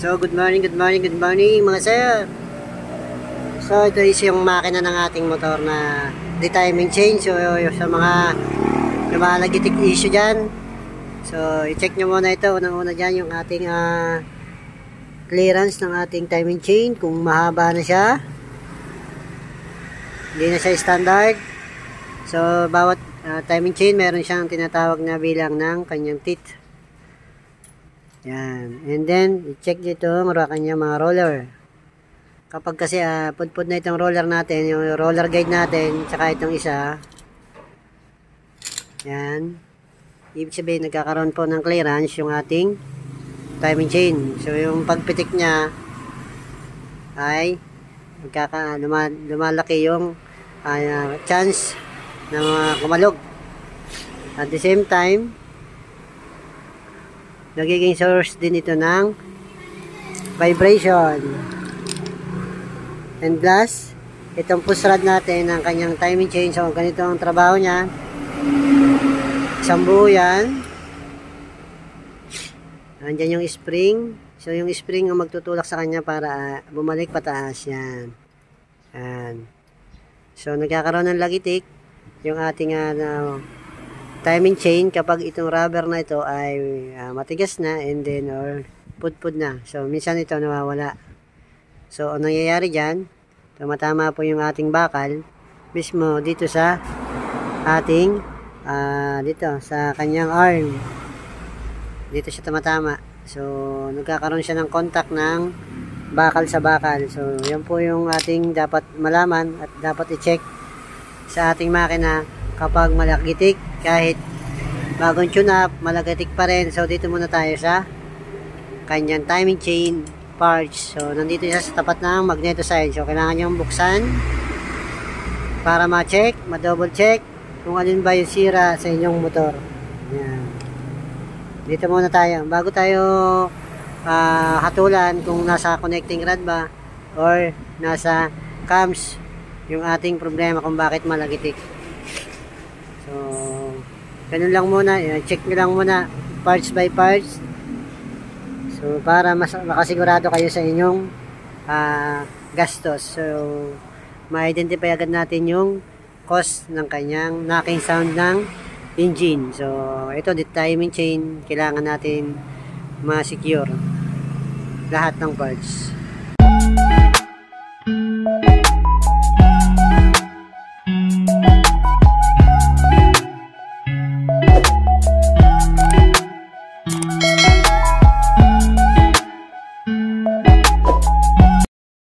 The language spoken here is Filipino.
So, good morning mga sir. So, ito is yung makina ng ating motor na timing change. So, sa mga lumalagitik issue dyan. So, i-check nyo muna ito. Unang-una dyan yung ating clearance ng ating timing chain. Kung mahaba na siya. Hindi na siya standard. So, bawat timing chain meron siyang tinatawag na bilang ng kanyang teeth. Yan. And then, i-check dito ang kanyang mga roller. Kapag kasi pudpud na itong roller natin, yung roller guide natin, tsaka itong isa. Yan. Ibig sabihin, nagkakaroon po ng clearance yung ating timing chain. So, yung pagpitik niya ay lumalaki yung chance na kumalog. At the same time, nagiging source din ito ng vibration. And plus, itong push rod natin ng kanyang timing chain. So, ganito ang trabaho niya. Isang buo yan. Andyan yung spring. So, yung spring ang magtutulak sa kanya para bumalik pataas. Yan. Yan. So, nagkakaroon ng lagitik yung ating timing chain kapag itong rubber na ito ay matigas na and then or pudpud na. So, minsan ito nawawala. So, ang nangyayari dyan, tumatama po yung ating bakal mismo dito sa ating dito sa kanyang arm. Dito siya tumatama. So, nagkakaroon siya ng contact ng bakal sa bakal. So, yan po yung ating dapat malaman at dapat i-check sa ating makina kapag malagitik. Kahit bagong tune up, malagitik pa rin. So, dito muna tayo sa kanyang timing chain parts. So, nandito siya sa tapat ng magneto side. So, kailangan nyo buksan para ma-check, ma-double check kung alin ba yung sira sa inyong motor. Yan. Dito muna tayo. Bago tayo hatulan kung nasa connecting rod ba or nasa cams yung ating problema kung bakit malagitik. So, ganun lang muna. Check nyo lang muna parts by parts. So, para makasigurado kayo sa inyong gastos. So, ma-identify agad natin yung cost ng kanyang knocking sound ng engine. So, ito, the timing chain, kailangan natin ma-secure lahat ng parts.